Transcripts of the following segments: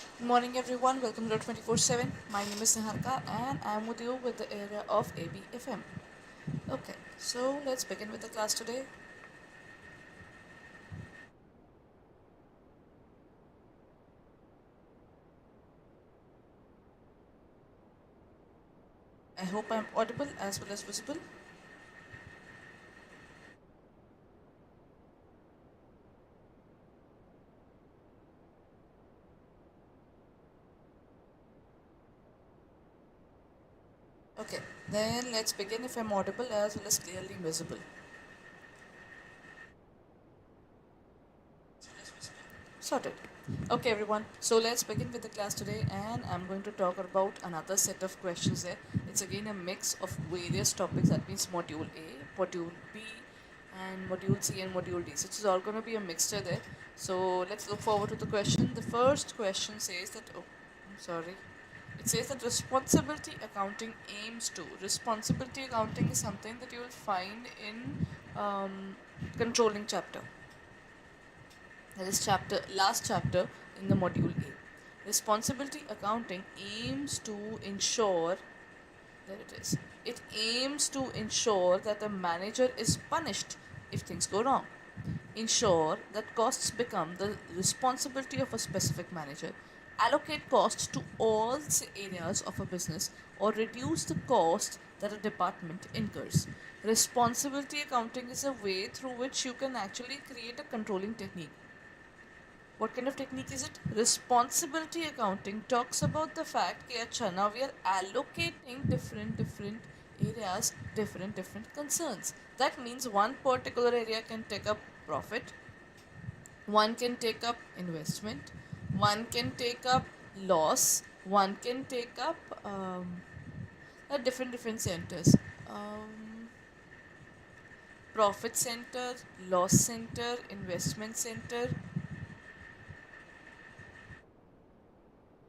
Good morning, everyone. Welcome to 24/7. My name is Niharika, and I'm with you with the area of ABFM. Okay, so let's begin with the class today. I hope I'm audible as well as visible. Okay, then let's begin if I'm audible as well as clearly visible. Sorted. Okay, everyone. So let's begin with the class today, and I'm going to talk about another set of questions there. It's again a mix of various topics. That means Module A, Module B, and Module C and Module D. So it's all going to be a mixture there. So let's look forward to the question. The first question says that. Oh, I'm sorry. It says that responsibility accounting aims to. Responsibility accounting is something that you will find in controlling chapter. That is last chapter in the module A. Responsibility accounting aims to ensure, there it is. It aims to ensure that the manager is punished if things go wrong. Ensure that costs become the responsibility of a specific manager. Allocate costs to all areas of a business or reduce the cost that a department incurs. Responsibility accounting is a way through which you can actually create a controlling technique. What kind of technique is it? Responsibility accounting talks about the fact that now we are allocating different areas, different concerns. That means one particular area can take up profit, one can take up investment, one can take up loss, one can take up different centers. Um, Profit center, loss center, investment center.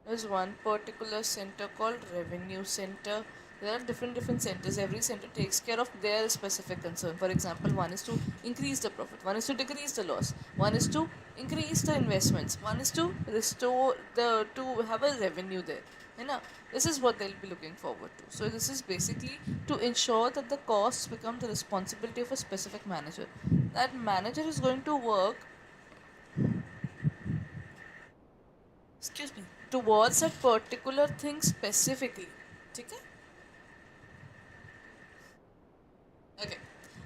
There's one particular center called revenue center. There are different centers. Every center takes care of their specific concern. For example, one is to increase the profit, one is to decrease the loss, one is to increase the investments, one is to restore the to have a revenue there. You know, this is what they'll be looking forward to. So this is basically to ensure that the costs become the responsibility of a specific manager. That manager is going to work, excuse me, towards a particular thing specifically. Okay? Okay.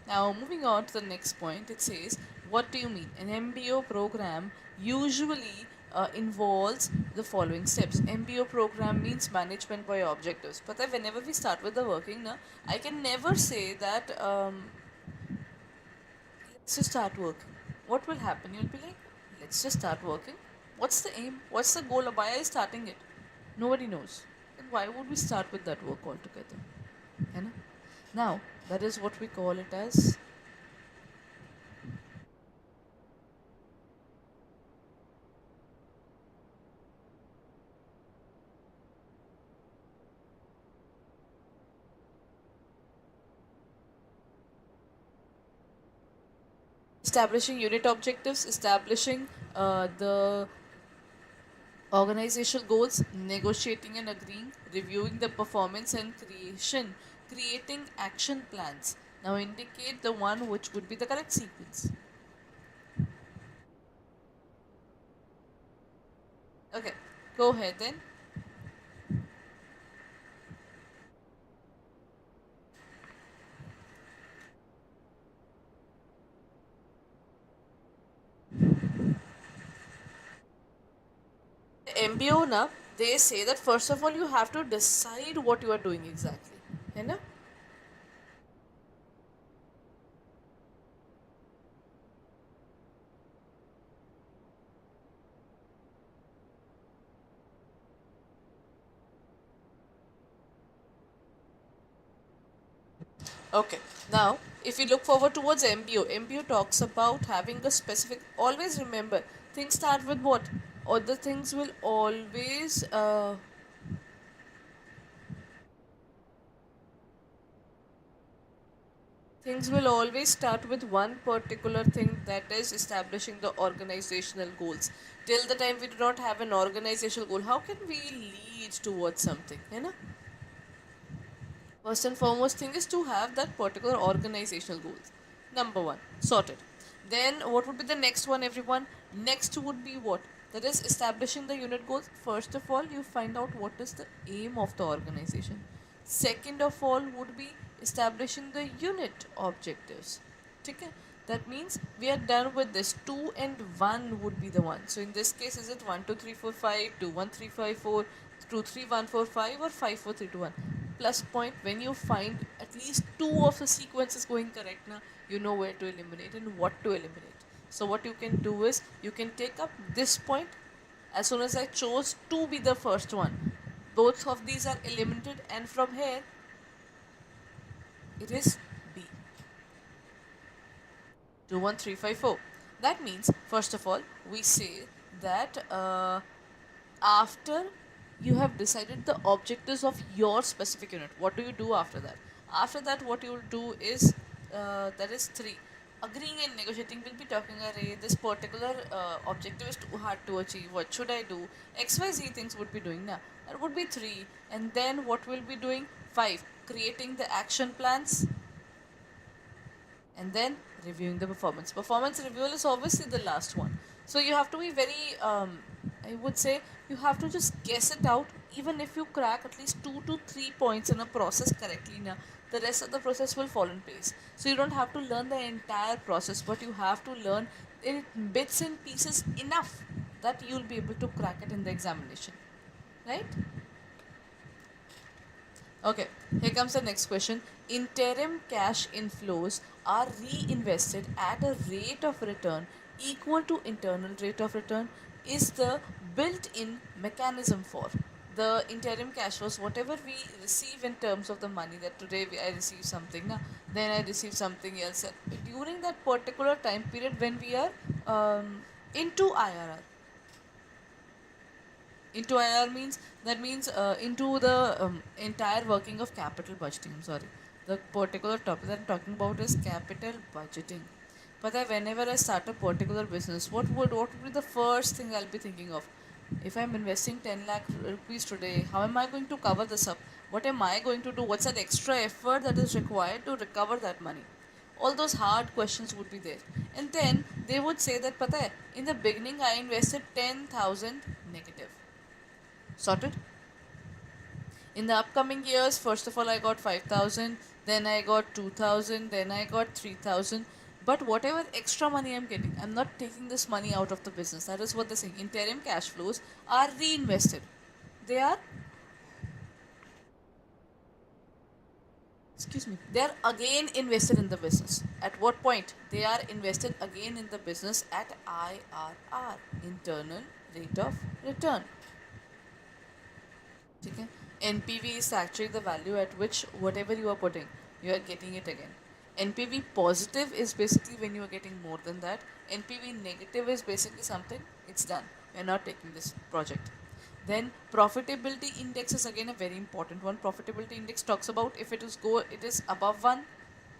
Now moving on to the next point, it says, what do you mean? An MBO program usually involves the following steps. MBO program means management by objectives. But whenever we start with the working, na, I can never say that let's just start working. What will happen? You'll be like, let's just start working. What's the aim? What's the goal? Why are you starting it? Nobody knows. Then why would we start with that work altogether? You know? Now, that is what we call it as establishing unit objectives, establishing the organizational goals, negotiating and agreeing, reviewing the performance and creating action plans. Now indicate the one which would be the correct sequence. Okay, go ahead then. The MBO na, they say that first of all you have to decide what you are doing exactly. You know? Okay. Now, if you look forward towards MBO, MBO talks about having a specific. Always remember, things start with what? Or the things will always. things will always start with one particular thing, that is establishing the organizational goals. Till the time we do not have an organizational goal, how can we lead towards something, you know? First and foremost thing is to have that particular organizational goals. Number one, sorted. Then what would be the next one, everyone? Next would be what? That is establishing the unit goals. First of all, you find out what is the aim of the organization. Second of all would be establishing the unit objectives. Okay? That means we are done with this. 2 and 1 would be the one. So in this case, is it 1 2 3 4 5, 2 1 3 5 4, 2 3 1 4 5, or 5 4 3 2 1? Plus point, when you find at least two of the sequences going correct now, you know where to eliminate and what to eliminate. So what you can do is you can take up this point. As soon as I chose to be the first one, both of these are eliminated, and from here it is B. 2 1 3 5 4. That means first of all we say that after you have decided the objectives of your specific unit, what do you do after that? After that, what you will do is that is 3. Agreeing and negotiating, will be talking, array, this particular objective is too hard to achieve, what should I do? XYZ things would be doing now. That would be 3. And then what will be doing? 5. Creating the action plans, and then reviewing the performance review is obviously the last one. So you have to be very I would say you have to just guess it out. Even if you crack at least 2 to 3 points in a process correctly now, the rest of the process will fall in place. So you don't have to learn the entire process, but you have to learn in bits and pieces enough that you'll be able to crack it in the examination, right? Okay, here comes the next question. Interim cash inflows are reinvested at a rate of return equal to internal rate of return is the built-in mechanism for the interim cash flows. Whatever we receive in terms of the money, that today I receive something now, then I receive something else, during that particular time period when we are into IRR. Into IR means, that means into the entire working of capital budgeting. I'm sorry, the particular topic that I'm talking about is capital budgeting. But whenever I start a particular business, what would be the first thing I'll be thinking of? If I'm investing 10 lakh rupees today, how am I going to cover this up? What am I going to do? What's that extra effort that is required to recover that money? All those hard questions would be there. And then they would say that, Pata hai, in the beginning I invested 10,000 negative. Sorted? In the upcoming years, first of all I got 5,000, then I got 2,000, then I got 3,000. But whatever extra money I'm getting, I'm not taking this money out of the business. That is what they're saying. Interim cash flows are reinvested. They are, they are again invested in the business. At what point? They are invested again in the business at IRR, internal rate of return. Okay? NPV is actually the value at which whatever you are putting, you are getting it again. NPV positive is basically when you are getting more than that. NPV negative is basically something, it's done. We are not taking this project. Then profitability index is again a very important one. Profitability index talks about if it is above 1,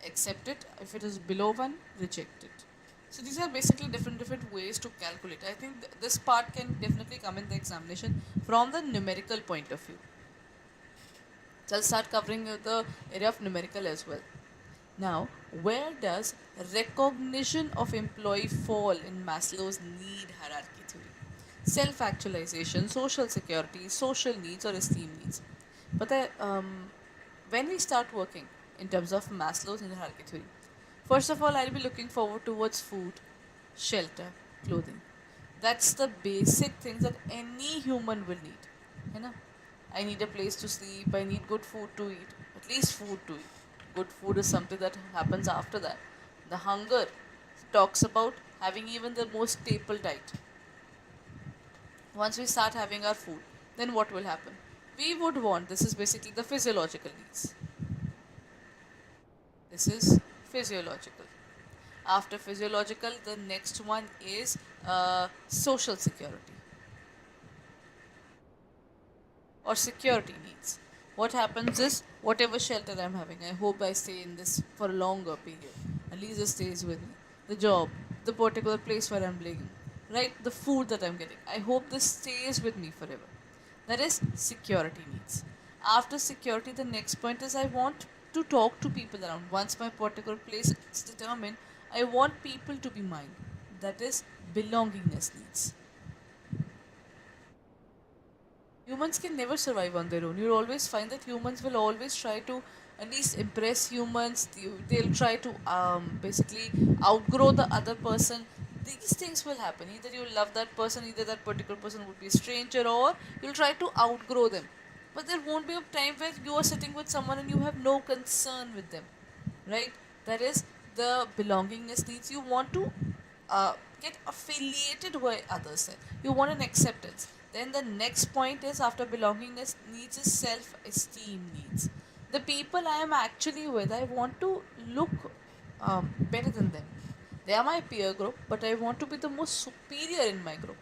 accept it. If it is below 1, reject it. So these are basically different ways to calculate. I think this part can definitely come in the examination from the numerical point of view. So I'll start covering the area of numerical as well. Now, where does recognition of employee fall in Maslow's need hierarchy theory? Self-actualization, social security, social needs, or esteem needs. But when we start working in terms of Maslow's need hierarchy theory, first of all, I'll be looking forward towards food, shelter, clothing. That's the basic things that any human will need. You know, I need a place to sleep. I need good food to eat. At least food to eat. Good food is something that happens after that. The hunger talks about having even the most staple diet. Once we start having our food, then what will happen? We would want, this is basically the physiological needs. This is physiological. After physiological, the next one is social security or security needs. what happens is, whatever shelter I'm having, I hope I stay in this for a longer period. At least it stays with me. The job, the particular place where I'm living, right? The food that I'm getting. I hope this stays with me forever. That is security needs. After security, the next point is I want to talk to people around. Once my particular place is determined, I want people to be mine. That is belongingness needs. Humans can never survive on their own. You'll always find that humans will always try to at least impress humans. They'll try to basically outgrow the other person. These things will happen. Either you love that person, either that particular person would be a stranger, or you'll try to outgrow them. But there won't be a time where you are sitting with someone and you have no concern with them, right? That is the belongingness needs. You want to get affiliated with others. You want an acceptance. Then the next point is, after belongingness needs, is self-esteem needs. The people I am actually with, I want to look better than them. They are my peer group, but I want to be the most superior in my group.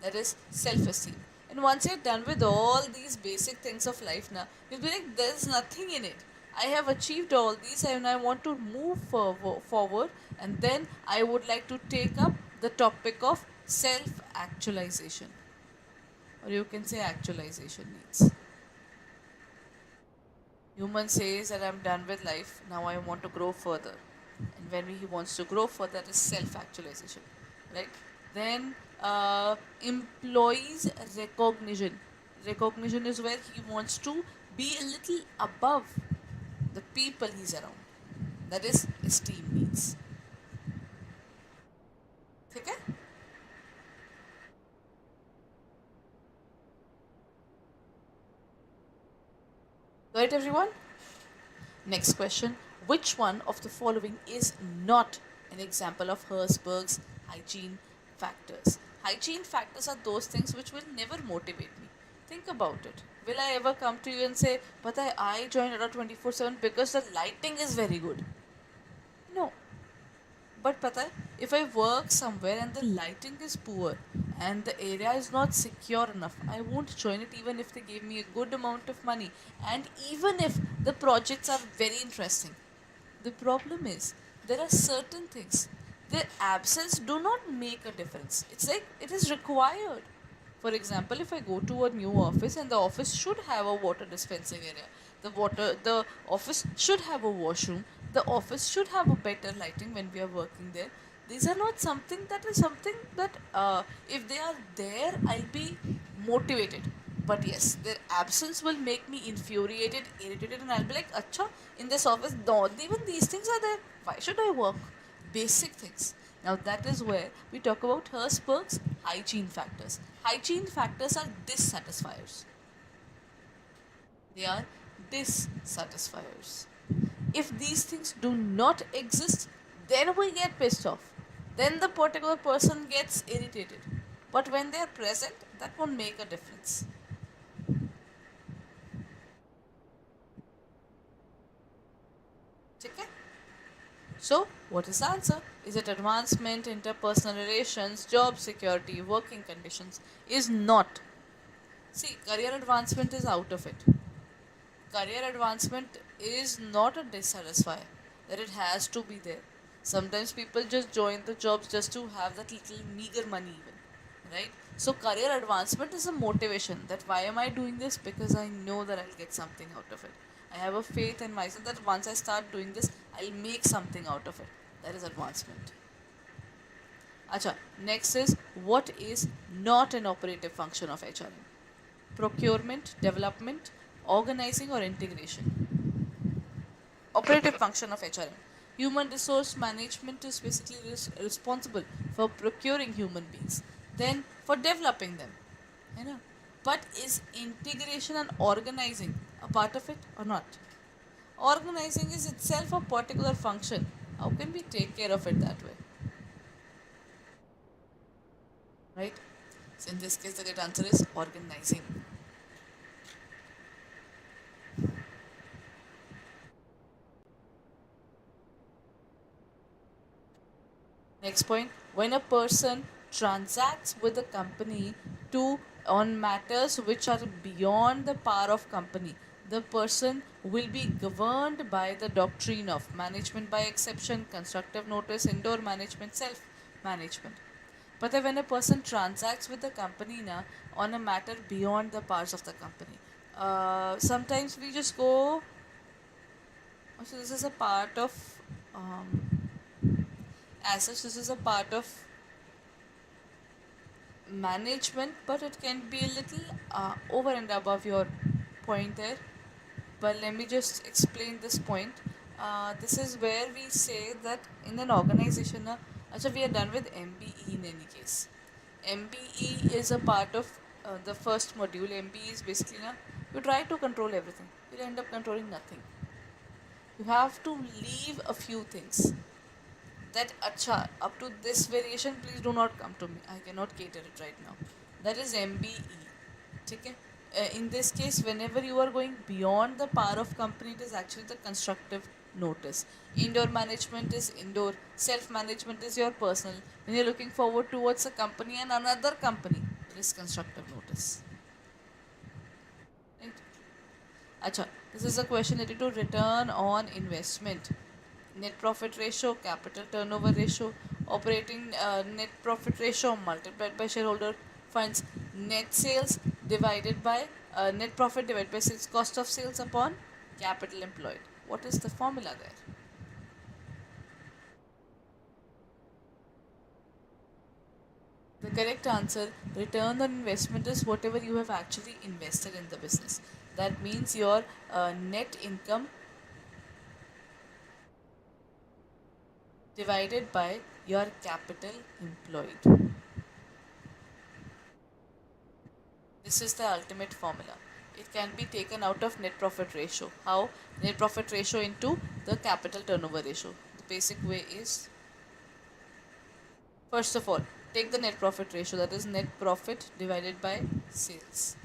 That is self-esteem. And once you're done with all these basic things of life now, you'll be like, there's nothing in it. I have achieved all these and I want to move forward, and then I would like to take up the topic of self-actualization, or you can say actualization needs. Human says that I'm done with life, now I want to grow further. And when he wants to grow further, that is self-actualization, right? Then employees recognition. Recognition is where he wants to be a little above the people he's around. That is esteem needs. Okay? Got it, everyone? Next question. Which one of the following is not an example of Herzberg's hygiene factors? Hygiene factors are those things which will never motivate me. Think about it. Will I ever come to you and say, but I joined Adda 24/7 because the lighting is very good? No. But pata hai, if I work somewhere and the lighting is poor and the area is not secure enough, I won't join it even if they give me a good amount of money, and even if the projects are very interesting. The problem is, there are certain things, their absence do not make a difference. It's like it is required. For example, if I go to a new office and the office should have a water dispensing area, the office should have a washroom, the office should have a better lighting when we are working there. These are not something that is something that if they are there, I'll be motivated. But yes, their absence will make me infuriated, irritated, and I'll be like, Acha, in this office, no, even these things are there. Why should I work? Basic things. Now, that is where we talk about Herzberg's hygiene factors. Hygiene factors are dissatisfiers. They are dissatisfiers. If these things do not exist, then we get pissed off. Then the particular person gets irritated. But when they are present, that won't make a difference. Okay? So, what is the answer? Is it advancement, interpersonal relations, job security, working conditions? Is not. See, career advancement is out of it. Career advancement is not a dissatisfier, that it has to be there. Sometimes people just join the jobs just to have that little meager money, even, right? So, career advancement is a motivation that why am I doing this? Because I know that I'll get something out of it. I have a faith in myself that once I start doing this, I'll make something out of it. That is advancement. Acha, next is, what is not an operative function of HRM? Procurement, development, organizing, or integration? Operative function of HRM. Human resource management is basically responsible for procuring human beings, then for developing them. You know? But is integration and organizing a part of it or not? Organizing is itself a particular function. How can we take care of it that way? Right? So in this case, the correct answer is organizing. Next point, when a person transacts with a company to on matters which are beyond the power of company, the person will be governed by the doctrine of management by exception, constructive notice, indoor management, self management. But then when a person transacts with the company na, on a matter beyond the powers of the company, sometimes we just go. So this is a part of, um, as such, this is a part of management, but it can be a little over and above your point there. But let me just explain this point. This is where we say that in an organization, acha, we are done with MBE in any case. MBE is a part of the first module. MBE is basically you try to control everything. You'll end up controlling nothing. You have to leave a few things. That acha, up to this variation, please do not come to me. I cannot cater it right now. That is MBE. Okay? In this case, whenever you are going beyond the power of company, it is actually the constructive notice. Indoor management is indoor, self management is your personal. When you're looking forward towards a company and another company, it is constructive notice. Right? Acha, this is a question related to return on investment. Net profit ratio, capital turnover ratio, operating net profit ratio multiplied by shareholder funds, net sales divided by net profit divided by sales, cost of sales upon capital employed. What is the formula there? The correct answer, return on investment, is whatever you have actually invested in the business. That means your net income divided by your capital employed. This is the ultimate formula. It can be taken out of net profit ratio. How? Net profit ratio into the capital turnover ratio. The basic way is, first of all, take the net profit ratio, that is net profit divided by sales.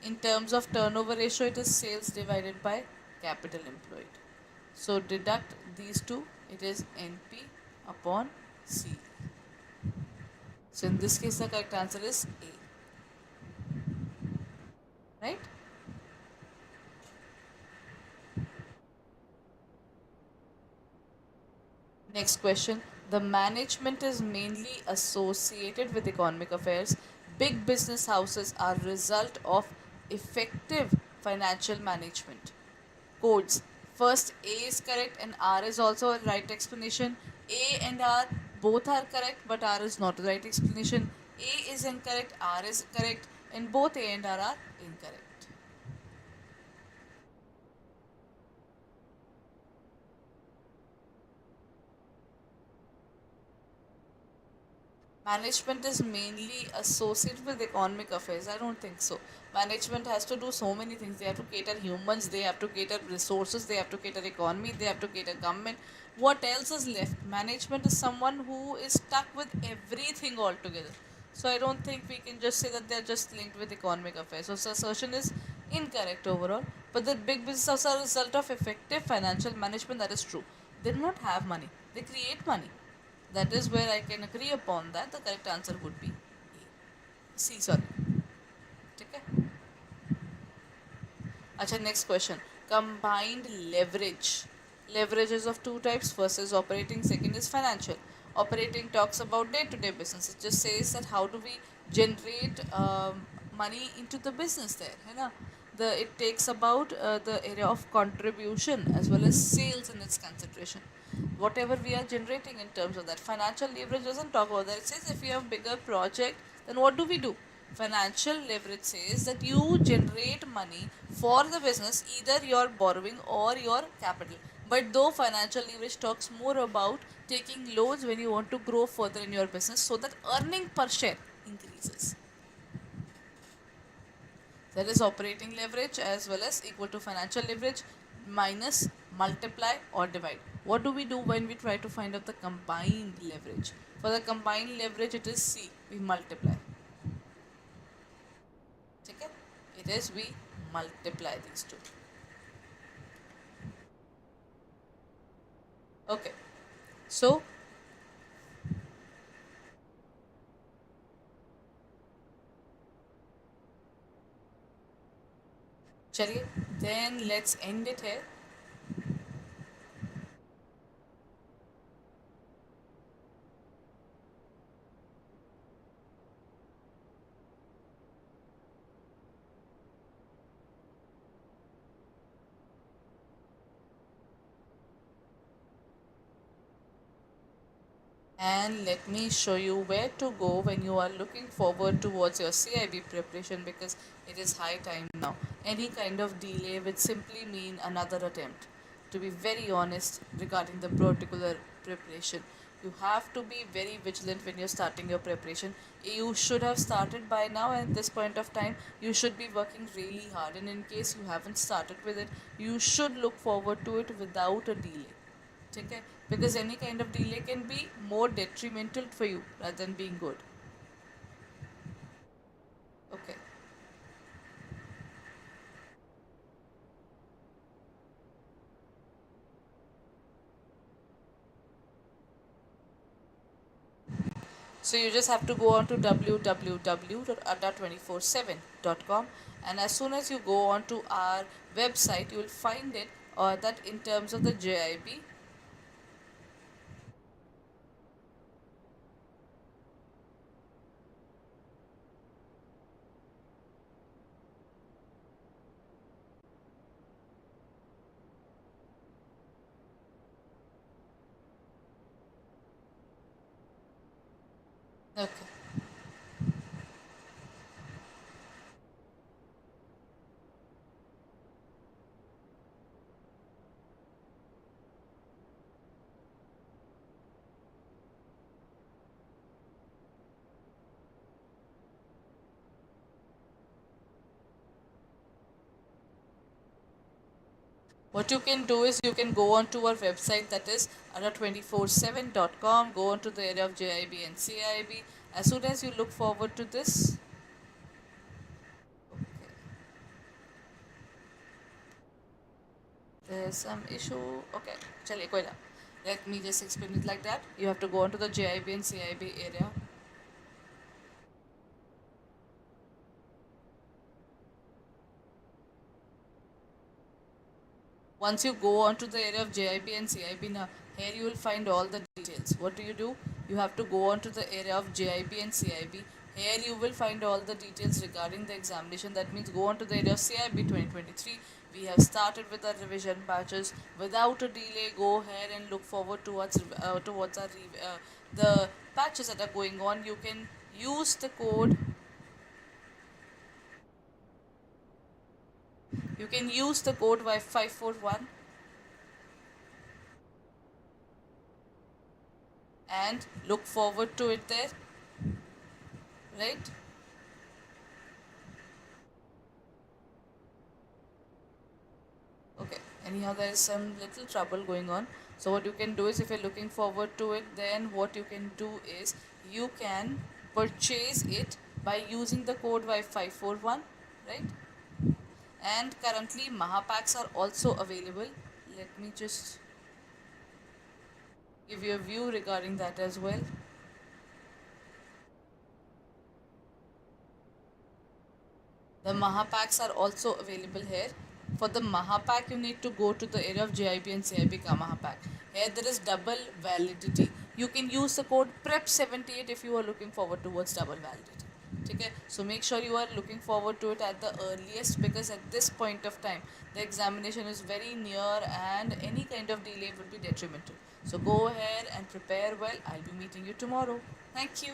In terms of turnover ratio, it is sales divided by capital employed. So deduct these two, it is NP upon C. So in this case, the correct answer is A. Right? Next question. The management is mainly associated with economic affairs. Big business houses are result of effective financial management. Codes. First, A is correct and R is also a right explanation. A and R both are correct, but R is not the right explanation. A is incorrect, R is correct, and both A and R are incorrect. Management is mainly associated with economic affairs. I don't think so. Management has to do so many things. They have to cater humans, they have to cater resources, they have to cater economy, they have to cater government. What else is left? Management is someone who is stuck with everything altogether. So I don't think we can just say that they're just linked with economic affairs. So assertion is incorrect overall. But the big business are a result of effective financial management. That is true. They do not have money. They create money. That is where I can agree upon that. The correct answer would be C. Sorry. Okay. Acha, next question. Combined leverage. Leverage is of two types. First is operating, second is financial. Operating talks about day-to-day business. It just says that how do we generate money into the business there. You know? It takes about the area of contribution as well as sales in its consideration. Whatever we are generating in terms of that. Financial leverage doesn't talk about that. It says if you have bigger project, then what do we do? Financial leverage says that you generate money for the business, either your borrowing or your capital. But though financial leverage talks more about taking loans when you want to grow further in your business so that earning per share increases. That is operating leverage as well as equal to financial leverage minus multiply or divide. What do we do when we try to find out the combined leverage? For the combined leverage, it is C. We multiply. Okay? It is we multiply these two. Okay. So, चलिए then let's end it here. And let me show you where to go when you are looking forward towards your CIB preparation, because it is high time now. Any kind of delay would simply mean another attempt. To be very honest regarding the particular preparation, you have to be very vigilant when you're starting your preparation. You should have started by now, and at this point of time, you should be working really hard. And in case you haven't started with it, you should look forward to it without a delay. ठीक है, because any kind of delay can be more detrimental for you rather than being good. Okay, so you just have to go on to www.adda247.com, and as soon as you go on to our website, you will find it that in terms of the JIB. Okay. What you can do is you can go on to our website, that is adda247.com, go on to the area of JIB and CIB. As soon as you look forward to this, there's some issue. Okay, chaliye koi na. Let me just explain it like that. You have to go on to the JIB and CIB area. Once you go on to the area of JIB and CIB now, here you will find all the details. What do? You have to go on to the area of JIB and CIB. Here you will find all the details regarding the examination. That means go on to the area of CIB 2023. We have started with our revision batches. Without a delay, go ahead and look forward towards the batches that are going on. You can use the code. You can use the code Y541 and look forward to it there, right? Okay, anyhow, there is some little trouble going on. So what you can do is, if you're looking forward to it, then what you can do is you can purchase it by using the code Y541, right? And currently Mahapacks are also available. Let me just give you a view regarding that as well. The Mahapacks are also available here. For the Mahapack, you need to go to the area of JIB and CIB ka Mahapack. Here there is double validity. You can use the code PREP78 if you are looking forward towards double validity. Okay? So make sure you are looking forward to it at the earliest, because at this point of time the examination is very near and any kind of delay would be detrimental. So go ahead and prepare well. I'll be meeting you tomorrow. Thank you.